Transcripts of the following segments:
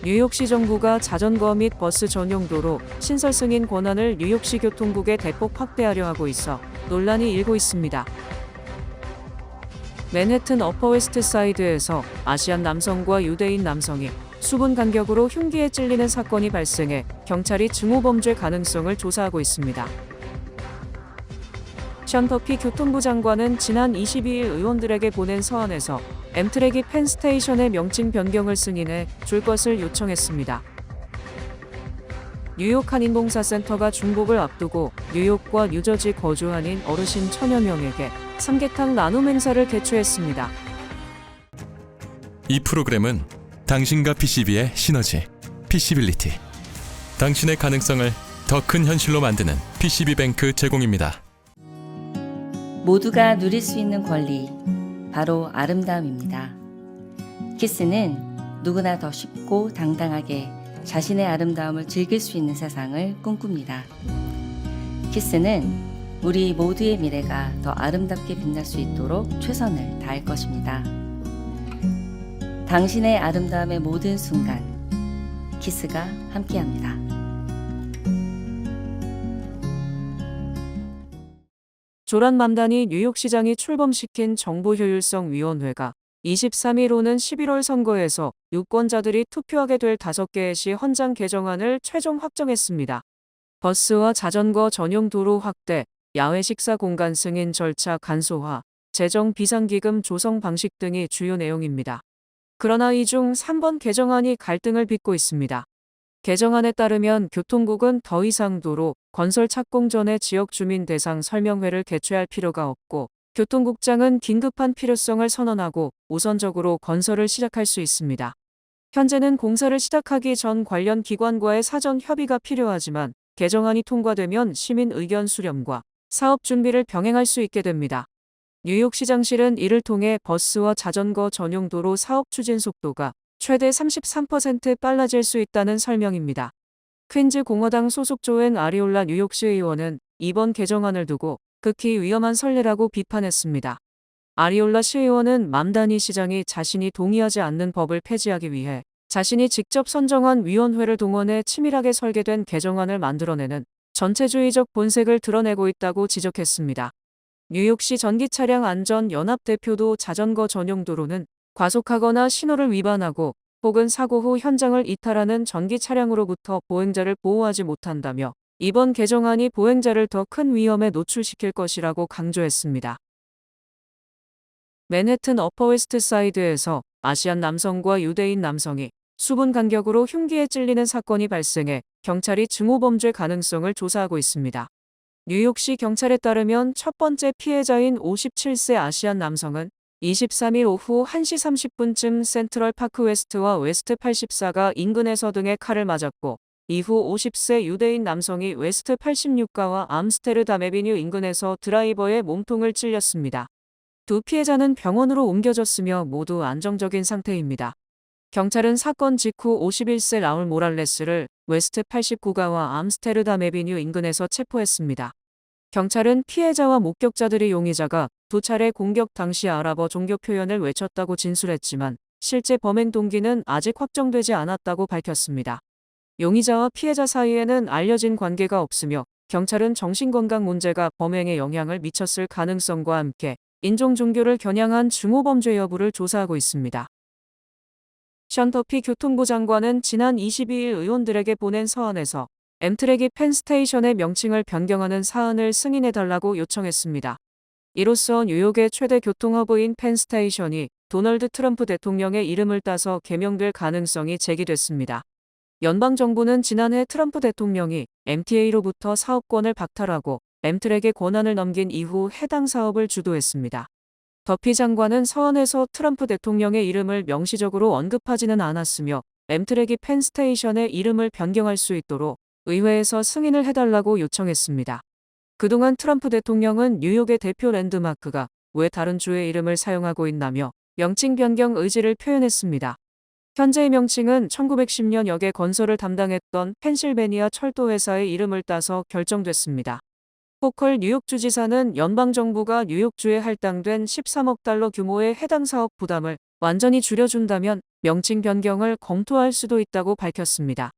뉴욕시 정부가 자전거 및 버스 전용 도로 신설 승인 권한을 뉴욕시 교통국에 대폭 확대하려 하고 있어 논란이 일고 있습니다. 맨해튼 어퍼 웨스트 사이드에서 아시안 남성과 유대인 남성이 수분 간격으로 흉기에 찔리는 사건이 발생해 경찰이 증오범죄 가능성을 조사하고 있습니다. 션 더피 교통부 장관은 지난 22일 의원들에게 보낸 서한에서 엠트랙이 펜스테이션의 명칭 변경을 승인해 줄 것을 요청했습니다. 뉴욕 한인봉사센터가 중복을 앞두고 뉴욕과 뉴저지 거주 한인 어르신 1000여 명에게 삼계탕 나눔 행사를 개최했습니다. 이 프로그램은 당신과 PCB의 시너지, PC빌리티, 당신의 가능성을 더 큰 현실로 만드는 PCB뱅크 제공입니다. 모두가 누릴 수 있는 권리, 바로 아름다움입니다. 키스는 누구나 더 쉽고 당당하게 자신의 아름다움을 즐길 수 있는 세상을 꿈꿉니다. 키스는 우리 모두의 미래가 더 아름답게 빛날 수 있도록 최선을 다할 것입니다. 당신의 아름다움의 모든 순간, 키스가 함께합니다. 조란 맘다니 뉴욕시장이 출범시킨 정보효율성위원회가 23일 오는 11월 선거에서 유권자들이 투표하게 될 5개의 시 헌장 개정안을 최종 확정했습니다. 버스와 자전거 전용 도로 확대, 야외 식사 공간 승인 절차 간소화, 재정 비상기금 조성 방식 등이 주요 내용입니다. 그러나 이 중 3번 개정안이 갈등을 빚고 있습니다. 개정안에 따르면 교통국은 더 이상 도로 건설 착공 전에 지역 주민 대상 설명회를 개최할 필요가 없고, 교통국장은 긴급한 필요성을 선언하고 우선적으로 건설을 시작할 수 있습니다. 현재는 공사를 시작하기 전 관련 기관과의 사전 협의가 필요하지만 개정안이 통과되면 시민 의견 수렴과 사업 준비를 병행할 수 있게 됩니다. 뉴욕시장실은 이를 통해 버스와 자전거 전용 도로 사업 추진 속도가 최대 33% 빨라질 수 있다는 설명입니다. 퀸즈 공화당 소속 조앤 아리올라 뉴욕시 의원은 이번 개정안을 두고 극히 위험한 선례라고 비판했습니다. 아리올라 시의원은 맘다니 시장이 자신이 동의하지 않는 법을 폐지하기 위해 자신이 직접 선정한 위원회를 동원해 치밀하게 설계된 개정안을 만들어내는 전체주의적 본색을 드러내고 있다고 지적했습니다. 뉴욕시 전기차량 안전연합 대표도 자전거 전용 도로는 과속하거나 신호를 위반하고 혹은 사고 후 현장을 이탈하는 전기 차량으로부터 보행자를 보호하지 못한다며 이번 개정안이 보행자를 더 큰 위험에 노출시킬 것이라고 강조했습니다. 맨해튼 어퍼 웨스트 사이드에서 아시안 남성과 유대인 남성이 수분 간격으로 흉기에 찔리는 사건이 발생해 경찰이 증오범죄 가능성을 조사하고 있습니다. 뉴욕시 경찰에 따르면 첫 번째 피해자인 57세 아시안 남성은 23일 오후 1시 30분쯤 센트럴 파크 웨스트와 웨스트 84가 인근에서 등에 칼을 맞았고, 이후 50세 유대인 남성이 웨스트 86가와 암스테르담 애비뉴 인근에서 드라이버의 몸통을 찔렸습니다. 두 피해자는 병원으로 옮겨졌으며 모두 안정적인 상태입니다. 경찰은 사건 직후 51세 라울 모랄레스를 웨스트 89가와 암스테르담 애비뉴 인근에서 체포했습니다. 경찰은 피해자와 목격자들의 용의자가 두 차례 공격 당시 아랍어 종교 표현을 외쳤다고 진술했지만 실제 범행 동기는 아직 확정되지 않았다고 밝혔습니다. 용의자와 피해자 사이에는 알려진 관계가 없으며 경찰은 정신건강 문제가 범행에 영향을 미쳤을 가능성과 함께 인종 종교를 겨냥한 증오범죄 여부를 조사하고 있습니다. 션 더피 교통부 장관은 지난 22일 의원들에게 보낸 서한에서 엠트랙이 펜스테이션의 명칭을 변경하는 사안을 승인해달라고 요청했습니다. 이로써 뉴욕의 최대 교통허브인 펜스테이션이 도널드 트럼프 대통령의 이름을 따서 개명될 가능성이 제기됐습니다. 연방정부는 지난해 트럼프 대통령이 MTA로부터 사업권을 박탈하고 엠트랙의 권한을 넘긴 이후 해당 사업을 주도했습니다. 더피 장관은 서한에서 트럼프 대통령의 이름을 명시적으로 언급하지는 않았으며 엠트랙이 펜스테이션의 이름을 변경할 수 있도록 의회에서 승인을 해달라고 요청했습니다. 그동안 트럼프 대통령은 뉴욕의 대표 랜드마크가 왜 다른 주의 이름을 사용하고 있나며 명칭 변경 의지를 표현했습니다. 현재의 명칭은 1910년 역의 건설을 담당했던 펜실베니아 철도회사의 이름을 따서 결정됐습니다. 호컬 뉴욕 주지사는 연방정부가 뉴욕주에 할당된 $13억 규모의 해당 사업 부담을 완전히 줄여준다면 명칭 변경을 검토할 수도 있다고 밝혔습니다.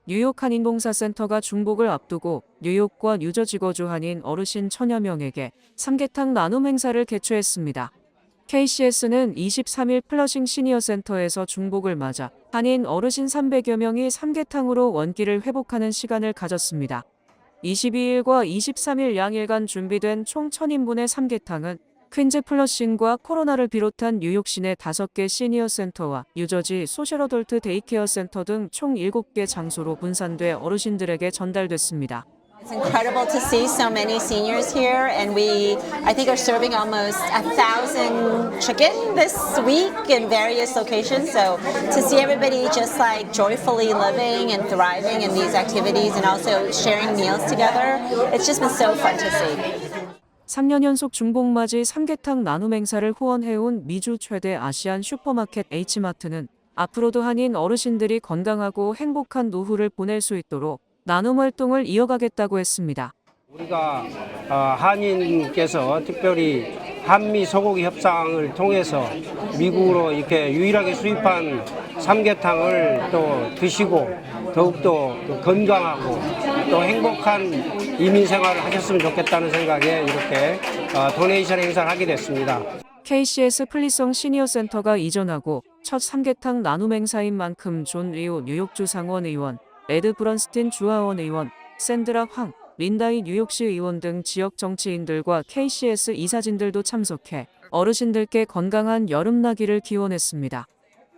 뉴욕 한인봉사센터가 중복을 앞두고 뉴욕과 뉴저지 거주 한인 어르신 1000여 명에게 삼계탕 나눔 행사를 개최했습니다. KCS는 23일 플러싱 시니어 센터에서 중복을 맞아 한인 어르신 300여 명이 삼계탕으로 원기를 회복하는 시간을 가졌습니다. 22일과 23일 양일간 준비된 총 1000인분의 삼계탕은 퀸즈 플러싱과 코로나를 비롯한 뉴욕 시내 5개 시니어 센터와 뉴저지 소셜 어덜트 데이케어 센터 등 총 7개 장소로 분산돼 어르신들에게 전달됐습니다. It's incredible to see so many seniors here, and I think, are serving almost 1,000 chicken this week in various locations. So to see everybody just like joyfully living and thriving in these activities and also sharing meals together, it's just been so fun to see. 3년 연속 중복맞이 삼계탕 나눔 행사를 후원해온 미주 최대 아시안 슈퍼마켓 H마트는 앞으로도 한인 어르신들이 건강하고 행복한 노후를 보낼 수 있도록 나눔 활동을 이어가겠다고 했습니다. 우리가 한인께서 특별히 한미 소고기 협상을 통해서 미국으로 이렇게 유일하게 수입한 삼계탕을 또 드시고 더욱더 건강하고 또 행복한 이민 생활을 하셨으면 좋겠다는 생각에 이렇게 도네이션 행사를 하게 됐습니다. KCS 플리성 시니어 센터가 이전하고 첫 삼계탕 나눔 행사인 만큼 존 리오 뉴욕주 상원 의원, 에드 브런스틴 주하원 의원, 샌드라 황, 린다이 뉴욕시 의원 등 지역 정치인들과 KCS 이사진들도 참석해 어르신들께 건강한 여름나기를 기원했습니다.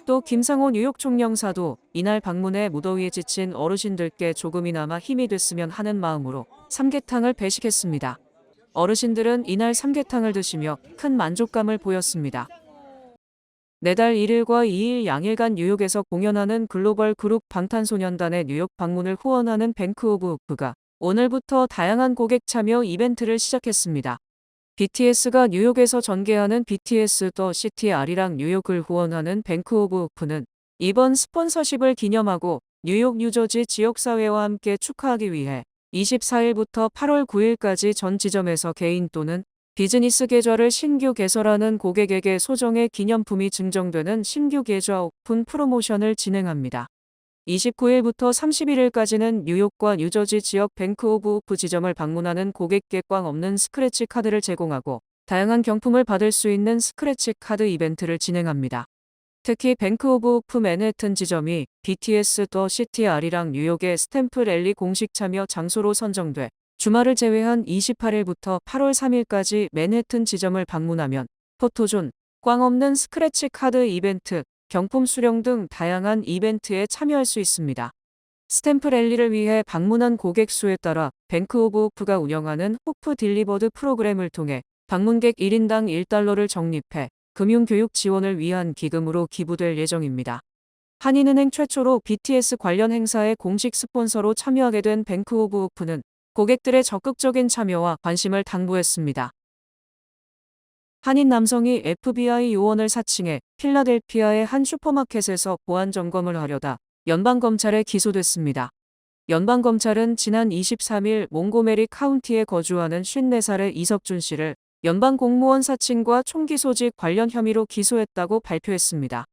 또 김상호 뉴욕 총영사도 이날 방문해 무더위에 지친 어르신들께 조금이나마 힘이 됐으면 하는 마음으로 삼계탕을 배식했습니다. 어르신들은 이날 삼계탕을 드시며 큰 만족감을 보였습니다. 내달 1일과 2일 양일간 뉴욕에서 공연하는 글로벌 그룹 방탄소년단의 뉴욕 방문을 후원하는 뱅크 오브 호프가 오늘부터 다양한 고객 참여 이벤트를 시작했습니다. BTS가 뉴욕에서 전개하는 BTS 더 시티 R이랑 뉴욕을 후원하는 뱅크 오브 호프는 이번 스폰서십을 기념하고 뉴욕 뉴저지 지역사회와 함께 축하하기 위해 24일부터 8월 9일까지 전 지점에서 개인 또는 비즈니스 계좌를 신규 개설하는 고객에게 소정의 기념품이 증정되는 신규 계좌 오픈 프로모션을 진행합니다. 29일부터 31일까지는 뉴욕과 뉴저지 지역 뱅크 오브 호프 지점을 방문하는 고객께 꽝 없는 스크래치 카드를 제공하고 다양한 경품을 받을 수 있는 스크래치 카드 이벤트를 진행합니다. 특히 뱅크 오브 호프 맨해튼 지점이 BTS 더 시티 R이랑 뉴욕의 스탬프 랠리 공식 참여 장소로 선정돼 주말을 제외한 28일부터 8월 3일까지 맨해튼 지점을 방문하면 포토존, 꽝 없는 스크래치 카드 이벤트, 경품 수령 등 다양한 이벤트에 참여할 수 있습니다. 스탬프 랠리를 위해 방문한 고객 수에 따라 뱅크 오브 호프가 운영하는 호프 딜리버드 프로그램을 통해 방문객 1인당 1달러를 적립해 금융교육 지원을 위한 기금으로 기부될 예정입니다. 한인은행 최초로 BTS 관련 행사에 공식 스폰서로 참여하게 된 뱅크 오브 호프는 고객들의 적극적인 참여와 관심을 당부했습니다. 한인 남성이 FBI 요원을 사칭해 필라델피아의 한 슈퍼마켓에서 보안 점검을 하려다 연방검찰에 기소됐습니다. 연방검찰은 지난 23일 몽고메리 카운티에 거주하는 54살의 이석준 씨를 연방공무원 사칭과 총기 소지 관련 혐의로 기소했다고 발표했습니다.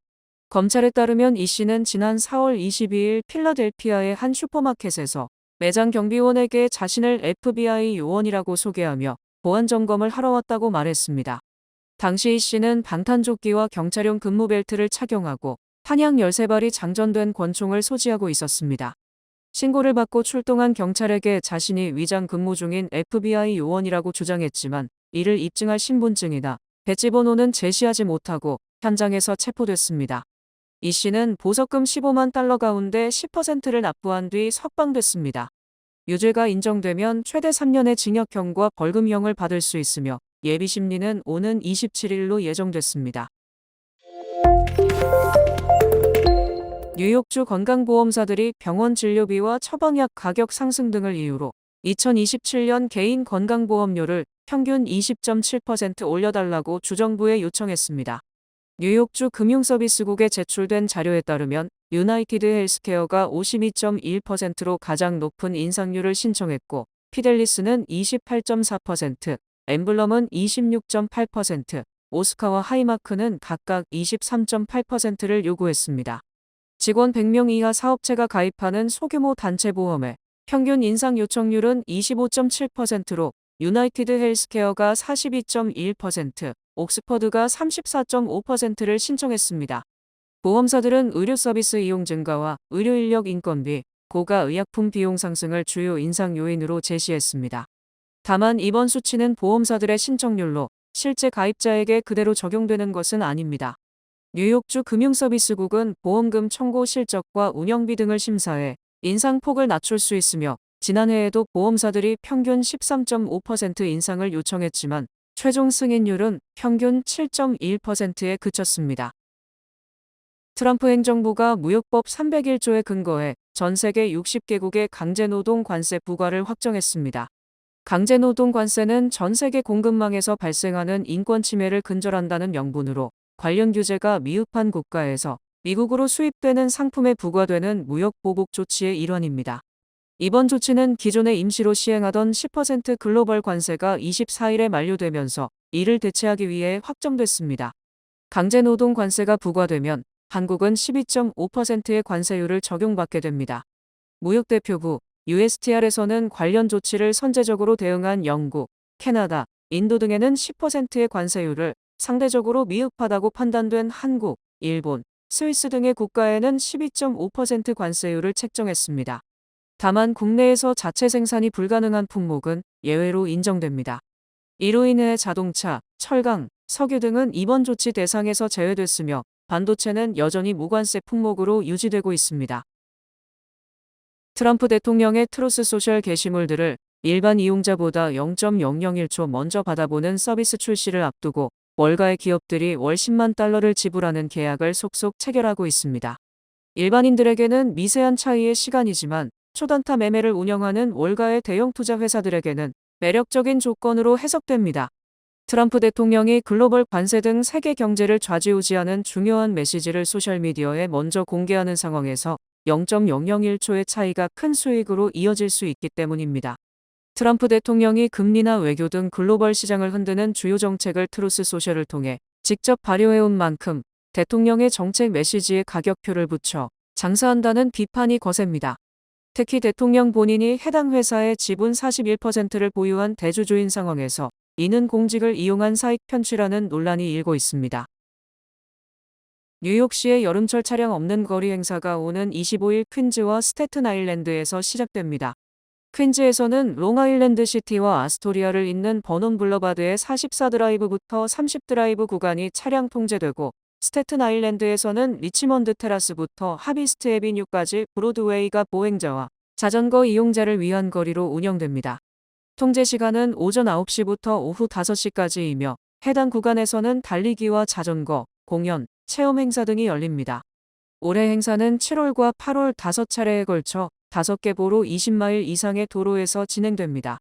검찰에 따르면 이 씨는 지난 4월 22일 필라델피아의 한 슈퍼마켓에서 매장 경비원에게 자신을 FBI 요원이라고 소개하며 보안 점검을 하러 왔다고 말했습니다. 당시 이 씨는 방탄조끼와 경찰용 근무벨트를 착용하고 탄약 13발이 장전된 권총을 소지하고 있었습니다. 신고를 받고 출동한 경찰에게 자신이 위장 근무 중인 FBI 요원이라고 주장했지만 이를 입증할 신분증이나 배지 번호는 제시하지 못하고 현장에서 체포됐습니다. 이 씨는 보석금 15만 달러 가운데 10%를 납부한 뒤 석방됐습니다. 유죄가 인정되면 최대 3년의 징역형과 벌금형을 받을 수 있으며 예비 심리는 오는 27일로 예정됐습니다. 뉴욕주 건강보험사들이 병원 진료비와 처방약 가격 상승 등을 이유로 2027년 개인 건강보험료를 평균 20.7% 올려달라고 주정부에 요청했습니다. 뉴욕주 금융서비스국에 제출된 자료에 따르면 유나이티드 헬스케어가 52.1%로 가장 높은 인상률을 신청했고 피델리스는 28.4%, 엠블럼은 26.8%, 오스카와 하이마크는 각각 23.8%를 요구했습니다. 직원 100명 이하 사업체가 가입하는 소규모 단체 보험에 평균 인상 요청률은 25.7%로 유나이티드 헬스케어가 42.1%, 옥스퍼드가 34.5%를 신청했습니다. 보험사들은 의료 서비스 이용 증가와 의료 인력 인건비, 고가 의약품 비용 상승을 주요 인상 요인으로 제시했습니다. 다만 이번 수치는 보험사들의 신청률로 실제 가입자에게 그대로 적용되는 것은 아닙니다. 뉴욕주 금융서비스국은 보험금 청구 실적과 운영비 등을 심사해 인상폭을 낮출 수 있으며 지난해에도 보험사들이 평균 13.5% 인상을 요청했지만 최종 승인율은 평균 7.1%에 그쳤습니다. 트럼프 행정부가 무역법 301조에 근거해 전 세계 60개국의 강제노동 관세 부과를 확정했습니다. 강제노동 관세는 전 세계 공급망에서 발생하는 인권 침해를 근절한다는 명분으로 관련 규제가 미흡한 국가에서 미국으로 수입되는 상품에 부과되는 무역 보복 조치의 일환입니다. 이번 조치는 기존에 임시로 시행하던 10% 글로벌 관세가 24일에 만료되면서 이를 대체하기 위해 확정됐습니다. 강제노동 관세가 부과되면 한국은 12.5%의 관세율을 적용받게 됩니다. 무역대표부 USTR에서는 관련 조치를 선제적으로 대응한 영국, 캐나다, 인도 등에는 10%의 관세율을 상대적으로 미흡하다고 판단된 한국, 일본, 스위스 등의 국가에는 12.5% 관세율을 책정했습니다. 다만 국내에서 자체 생산이 불가능한 품목은 예외로 인정됩니다. 이로 인해 자동차, 철강, 석유 등은 이번 조치 대상에서 제외됐으며 반도체는 여전히 무관세 품목으로 유지되고 있습니다. 트럼프 대통령의 트루스 소셜 게시물들을 일반 이용자보다 0.001초 먼저 받아보는 서비스 출시를 앞두고 월가의 기업들이 월 10만 달러를 지불하는 계약을 속속 체결하고 있습니다. 일반인들에게는 미세한 차이의 시간이지만 초단타 매매를 운영하는 월가의 대형 투자 회사들에게는 매력적인 조건으로 해석됩니다. 트럼프 대통령이 글로벌 관세 등 세계 경제를 좌지우지하는 중요한 메시지를 소셜미디어에 먼저 공개하는 상황에서 0.001초의 차이가 큰 수익으로 이어질 수 있기 때문입니다. 트럼프 대통령이 금리나 외교 등 글로벌 시장을 흔드는 주요 정책을 트루스 소셜을 통해 직접 발효해온 만큼 대통령의 정책 메시지에 가격표를 붙여 장사한다는 비판이 거셉니다. 특히 대통령 본인이 해당 회사의 지분 41%를 보유한 대주주인 상황에서 이는 공직을 이용한 사익 편취라는 논란이 일고 있습니다. 뉴욕시의 여름철 차량 없는 거리 행사가 오는 25일 퀸즈와 스태튼 아일랜드에서 시작됩니다. 퀸즈에서는 롱아일랜드 시티와 아스토리아를 잇는 버논 블러바드의 44드라이브부터 30드라이브 구간이 차량 통제되고 스태튼 아일랜드에서는 리치먼드 테라스부터 하비스트 애비뉴까지 브로드웨이가 보행자와 자전거 이용자를 위한 거리로 운영됩니다. 통제 시간은 오전 9시부터 오후 5시까지이며 해당 구간에서는 달리기와 자전거, 공연, 체험 행사 등이 열립니다. 올해 행사는 7월과 8월 5차례에 걸쳐 5개 보로 20마일 이상의 도로에서 진행됩니다.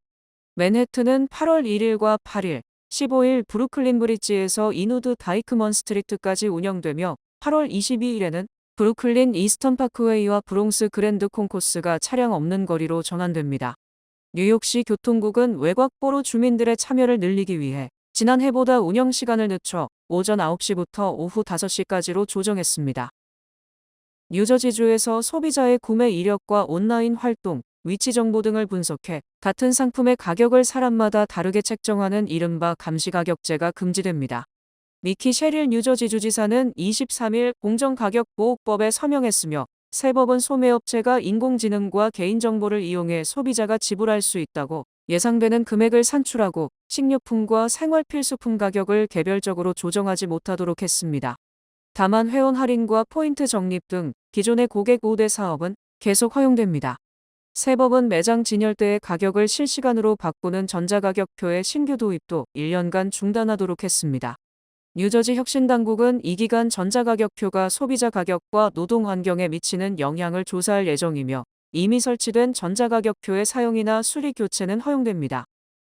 맨해튼은 8월 1일과 8일, 15일 브루클린 브릿지에서 인우드 다이크먼 스트리트까지 운영되며 8월 22일에는 브루클린 이스턴 파크웨이와 브롱스 그랜드 콘코스가 차량 없는 거리로 전환됩니다. 뉴욕시 교통국은 외곽보로 주민들의 참여를 늘리기 위해 지난해보다 운영 시간을 늦춰 오전 9시부터 오후 5시까지로 조정했습니다. 뉴저지주에서 소비자의 구매 이력과 온라인 활동, 위치 정보 등을 분석해 같은 상품의 가격을 사람마다 다르게 책정하는 이른바 감시가격제가 금지됩니다. 미키 셰릴 뉴저지주지사는 23일 공정가격보호법에 서명했으며 새 법은 소매업체가 인공지능과 개인정보를 이용해 소비자가 지불할 수 있다고 예상되는 금액을 산출하고 식료품과 생활필수품 가격을 개별적으로 조정하지 못하도록 했습니다. 다만 회원 할인과 포인트 적립 등 기존의 고객 우대 사업은 계속 허용됩니다. 새 법은 매장 진열대의 가격을 실시간으로 바꾸는 전자가격표의 신규 도입도 1년간 중단하도록 했습니다. 뉴저지 혁신당국은 이 기간 전자가격표가 소비자 가격과 노동 환경에 미치는 영향을 조사할 예정이며 이미 설치된 전자가격표의 사용이나 수리 교체는 허용됩니다.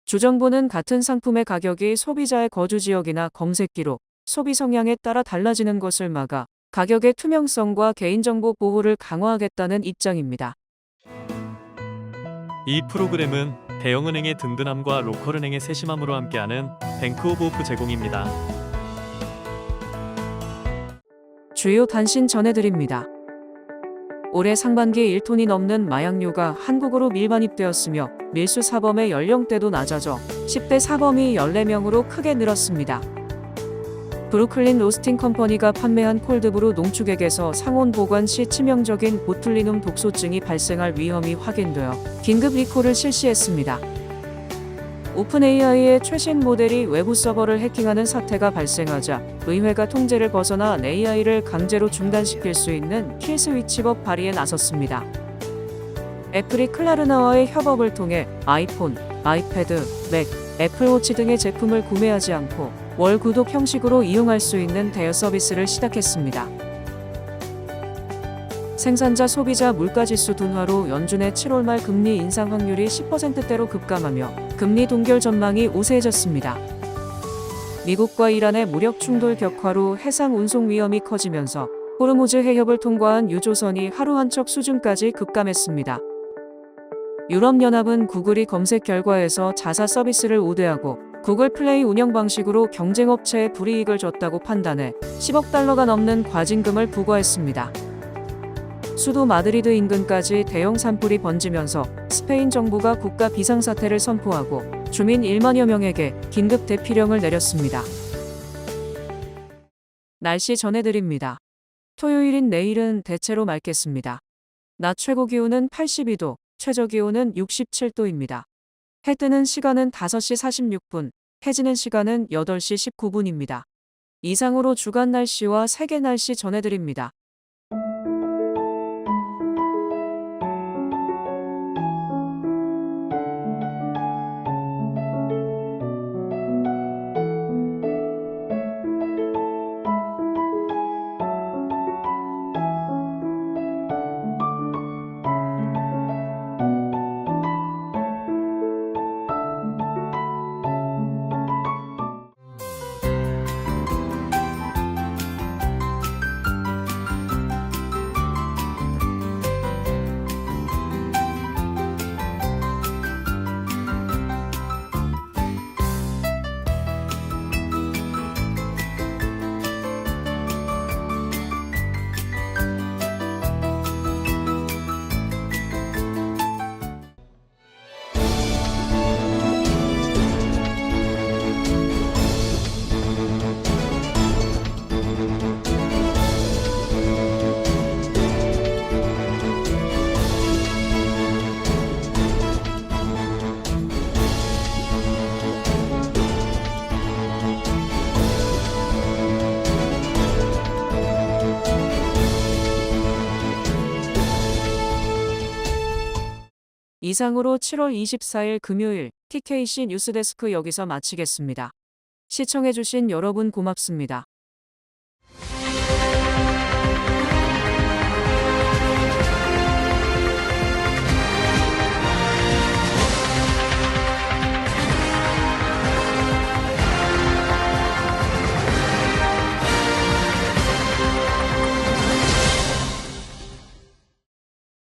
주정부는 같은 상품의 가격이 소비자의 거주 지역이나 검색기로 소비 성향에 따라 달라지는 것을 막아 가격의 투명성과 개인정보 보호를 강화하겠다는 입장입니다. 이 프로그램은 대형은행의 든든함과 로컬은행의 세심함으로 함께하는 뱅크 오브 호프 제공입니다. 주요 단신 전해드립니다. 올해 상반기 1톤이 넘는 마약류가 한국으로 밀반입되었으며 밀수 사범의 연령대도 낮아져 10대 사범이 14명으로 크게 늘었습니다. 브루클린 로스팅 컴퍼니가 판매한 콜드브루 농축액에서 상온 보관 시 치명적인 보툴리눔 독소증이 발생할 위험이 확인되어 긴급 리콜을 실시했습니다. 오픈AI의 최신 모델이 외부 서버를 해킹하는 사태가 발생하자 의회가 통제를 벗어나 AI를 강제로 중단시킬 수 있는 킬스위치법 발의에 나섰습니다. 애플이 클라르나와의 협업을 통해 아이폰, 아이패드, 맥, 애플워치 등의 제품을 구매하지 않고 월 구독 형식으로 이용할 수 있는 대여 서비스를 시작했습니다. 생산자 소비자 물가지수 둔화로 연준의 7월 말 금리 인상 확률이 10%대로 급감하며 금리 동결 전망이 우세해졌습니다. 미국과 이란의 무력 충돌 격화로 해상 운송 위험이 커지면서 호르무즈 해협을 통과한 유조선이 하루 한척 수준까지 급감했습니다. 유럽연합은 구글이 검색 결과에서 자사 서비스를 우대하고 구글 플레이 운영 방식으로 경쟁업체에 불이익을 줬다고 판단해 10억 달러가 넘는 과징금을 부과했습니다. 수도 마드리드 인근까지 대형 산불이 번지면서 스페인 정부가 국가 비상사태를 선포하고 주민 1만여 명에게 긴급 대피령을 내렸습니다. 날씨 전해드립니다. 토요일인 내일은 대체로 맑겠습니다. 낮 최고 기온은 82도, 최저 기온은 67도입니다. 해 뜨는 시간은 5시 46분, 해 지는 시간은 8시 19분입니다. 이상으로 주간 날씨와 세계 날씨 전해드립니다. 이상으로 7월 24일 금요일 TKC 뉴스데스크 여기서 마치겠습니다. 시청해주신 여러분 고맙습니다.